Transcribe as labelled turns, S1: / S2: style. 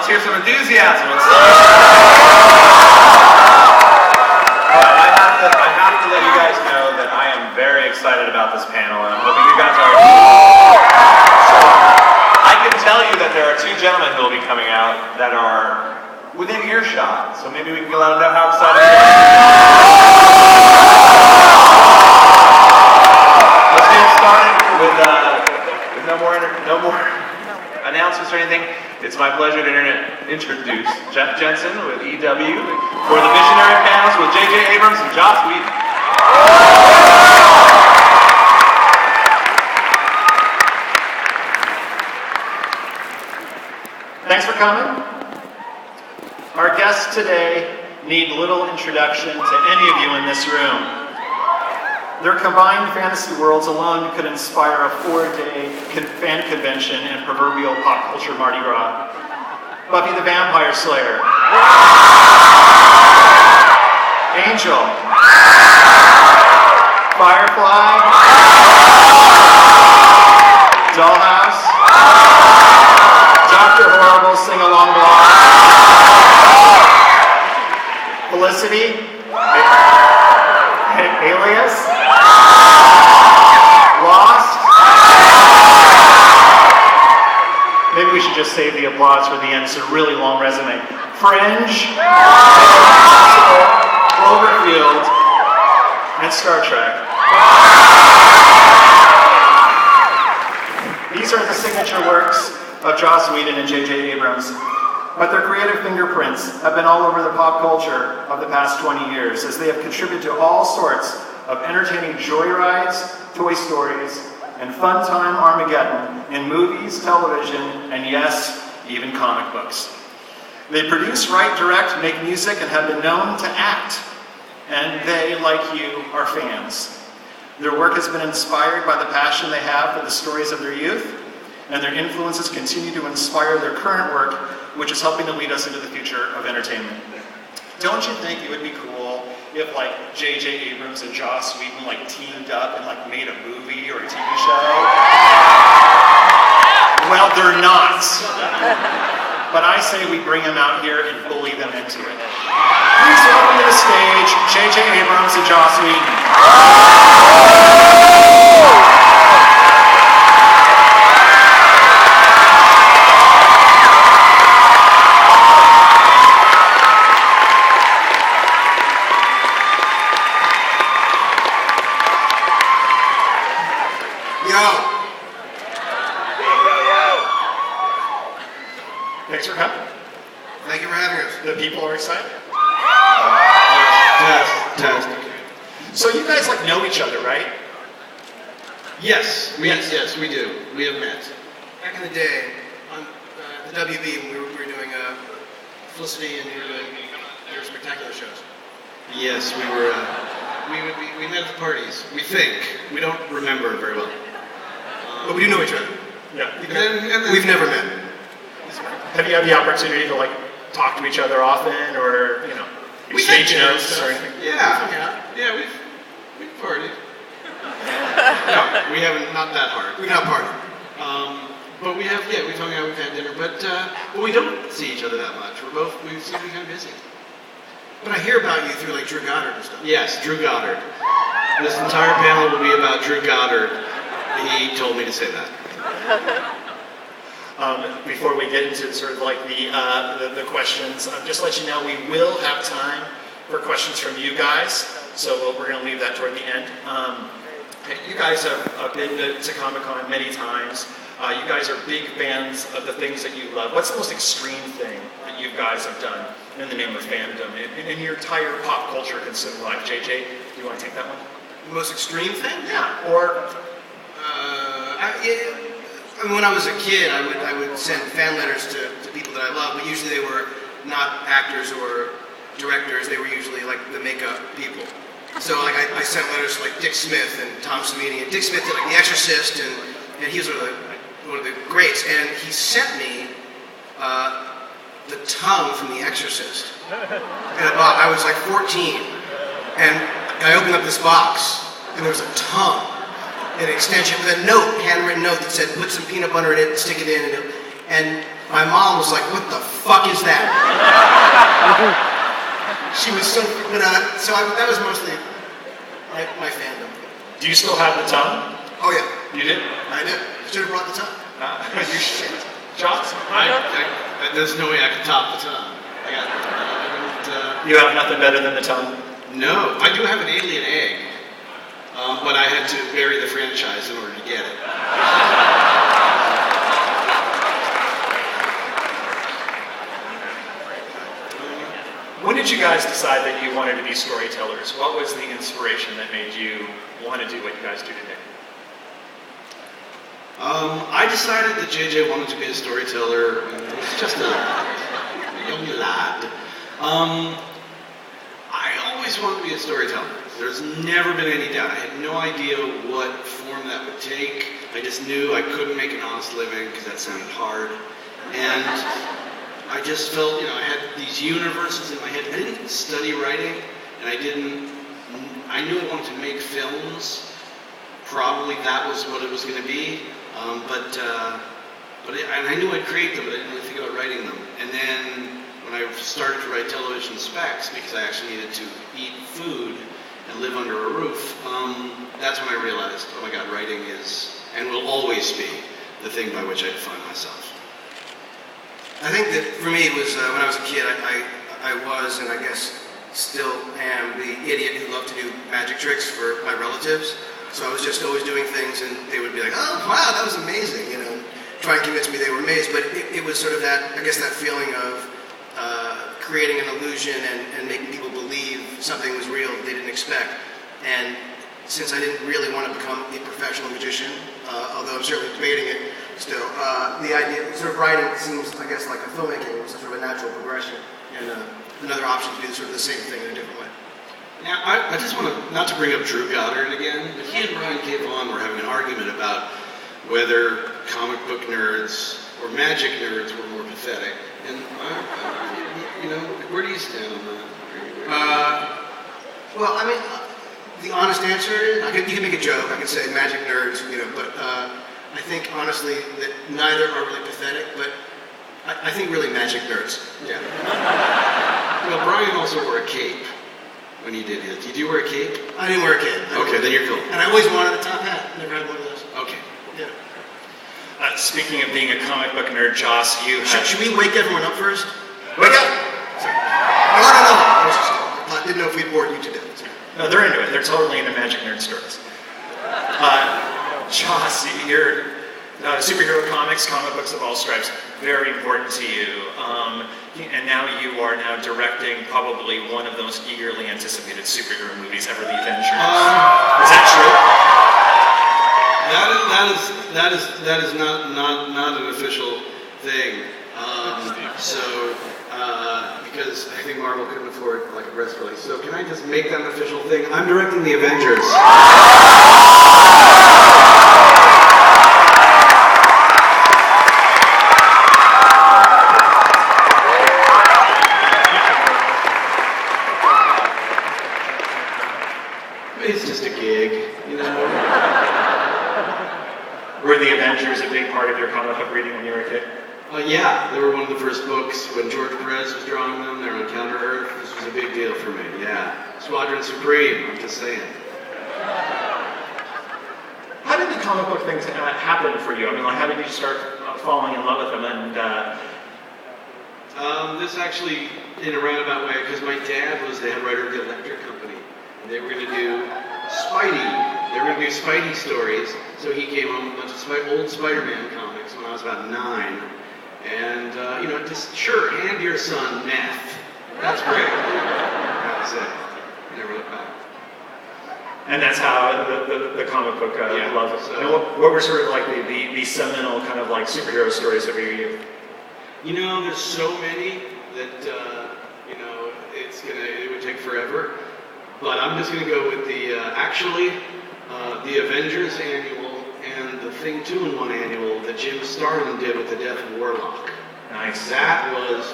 S1: Let's hear some enthusiasm. I have to let you guys know that I am very excited about this panel, and I'm hoping you guys are. So, I can tell you that there are two gentlemen who will be coming out that are within earshot, so maybe we can let them know how excited you are. Let's get started with no more announcements or anything. It's my pleasure to introduce Jeff Jensen with EW for the Visionary Panels with J.J. Abrams and Joss Whedon.
S2: Thanks for coming. Our guests today need little introduction to any of you in this room. Their combined fantasy worlds alone could inspire a 4-day fan convention and proverbial pop culture Mardi Gras. Buffy the Vampire Slayer. Angel. Firefly. Dollhouse. Dr. Horrible Sing-Along Blog. Felicity. Alias. Lost. Maybe we should just save the applause for the end. It's a really long resume. Fringe. Cloverfield. And Star Trek. These are the signature works of Joss Whedon and J.J. Abrams, but their creative fingerprints have been all over the pop culture of the past 20 years, as they have contributed to all sorts of entertaining joyrides, Toy Stories, and fun time Armageddon in movies, television, and yes, even comic books. They produce, write, direct, make music, and have been known to act. And they, like you, are fans. Their work has been inspired by the passion they have for the stories of their youth, and their influences continue to inspire their current work, which is helping to lead us into the future of entertainment. Don't you think it would be cool if J.J. Abrams and Joss Whedon teamed up and made a movie or a TV show? Well, they're not. But I say we bring them out here and bully them into it. Please welcome to the stage J.J. Abrams and Joss Whedon. Thanks for coming.
S3: Thank you for having us.
S2: The people are excited.
S3: Test.
S2: So you guys know each other, right?
S3: Yes, we do. We have met.
S4: Back in the day, on the WB, when we were doing Felicity and you were doing your spectacular shows.
S3: Yes, we were. We met at the parties. We think. We don't remember very well.
S4: But we do know each other.
S2: Yeah.
S3: And then
S4: We've never met.
S2: Have you had the opportunity to talk to each other often, or exchange notes or anything?
S3: Yeah, we've partied. No, we haven't. Not that hard.
S4: We've not partied.
S3: But we've hung out. We've had dinner. But we don't see each other that much. We seem to be kind of busy.
S4: But I hear about you through Drew Goddard and stuff.
S3: Yes, Drew Goddard. This entire panel will be about Drew Goddard. He told me to say that.
S2: Before we get into sort of the questions, just to let you know, we will have time for questions from you guys, so we're going to leave that toward the end. You guys have been to COMICON many times. You guys are big fans of the things that you love. What's the most extreme thing that you guys have done in the name of fandom in your entire pop culture consumed life? JJ, do you want to take that one?
S4: The most extreme thing?
S2: Yeah. Or
S4: when I was a kid, I would send fan letters to people that I love, but usually they were not actors or directors. They were usually the makeup people. So I sent letters to Dick Smith and Tom Savini. And Dick Smith did The Exorcist, and he was one of the greats. And he sent me the tongue from The Exorcist. And I was 14, and I opened up this box, and there was a tongue, an extension with a note, handwritten note that said, "Put some peanut butter in it and stick it in." And my mom was like, "What the fuck is that?" She was so, but that was mostly my fandom.
S2: Do you still have the tongue?
S4: Oh yeah,
S2: You did?
S4: I did. Should have brought the tongue.
S2: You shit. Joss?
S3: There's no way I could top the tongue.
S2: You have nothing better than the tongue?
S3: No, I do have an alien egg, but I had to bury the franchise in order to get it.
S2: When did you guys decide that you wanted to be storytellers? What was the inspiration that made you want to do what you guys do today?
S3: I decided that JJ wanted to be a storyteller when he was just a young lad. I always wanted to be a storyteller. There's never been any doubt. I had no idea what form that would take. I just knew I couldn't make an honest living because that sounded hard. And I just felt, I had these universes in my head. I didn't study writing, and I knew I wanted to make films. Probably that was what it was going to be. And I knew I'd create them, but I didn't really think about writing them. And then when I started to write television specs, because I actually needed to eat food and live under a roof, that's when I realized, oh my God, writing is, and will always be, the thing by which I define myself.
S4: I think that for me it was when I was a kid, I was, and I guess still am, the idiot who loved to do magic tricks for my relatives. So I was just always doing things, and they would be like, "Oh, wow, that was amazing," try and convince me they were amazed. But it was sort of that feeling of creating an illusion and making people believe something was real that they didn't expect. And since I didn't really want to become a professional magician, although I'm certainly debating it still, the idea, sort of writing seems, I guess, like a filmmaking was sort of a natural progression, and another option to do sort of the same thing in a different way.
S3: Now, I just want to, not to bring up Drew Goddard again, but he and Brian K. Vaughan were having an argument about whether comic book nerds or magic nerds were more pathetic. And, where do you stand on that?
S4: Well, I mean, the honest answer is, you can make a joke, I could say magic nerds, but I think, honestly, that neither are really pathetic, but I think really magic nerds.
S3: Yeah. Well, Brian also wore a cape when he did it. Did you wear a cape?
S4: I didn't wear a cape.
S3: Okay, then you're cool.
S4: And I always wanted a top hat. Never had one of those.
S3: Okay.
S4: Yeah.
S2: Speaking of being a comic book nerd, Joss, you have...
S4: Should we wake everyone up first? Wake up! Sorry. No. I didn't know if we'd bored you to death.
S2: No, they're into it. They're totally into magic nerd stories. Joss, your superhero comics, comic books of all stripes, very important to you. And now you are directing probably one of the most eagerly anticipated superhero movies ever, The Avengers. Is that
S3: true? That is not an official thing. Because I think Marvel couldn't afford like a press release. So can I just make that an official thing? I'm directing The Avengers. It's just a gig,
S2: Were The Avengers a big part of your comic book reading when you were a kid?
S3: Yeah, they were one of the first books when George Perez was drawing them. They were on Counter Earth. This was a big deal for me, yeah. Squadron Supreme, I'm just saying.
S2: How did the comic book things happen for you? I mean, how did you start falling in love with them? And
S3: this actually, in a roundabout way, because my dad was the head writer of the Electric Company. And they were going to do Spidey. They were going to do Spidey stories. So he came home with a bunch of old Spider-Man comics when I was about 9. And, just, sure, hand your son meth. That's great. That was it. Never looked back.
S2: And that's how the comic book love.
S3: So,
S2: and what were sort of like the seminal kind of like superhero stories of your youth?
S3: There's so many that, it would take forever. But I'm just going to go with the Avengers annual and the Thing 2-in-1 annual that Jim Starlin did with the Death of Warlock.
S2: Nice.
S3: That was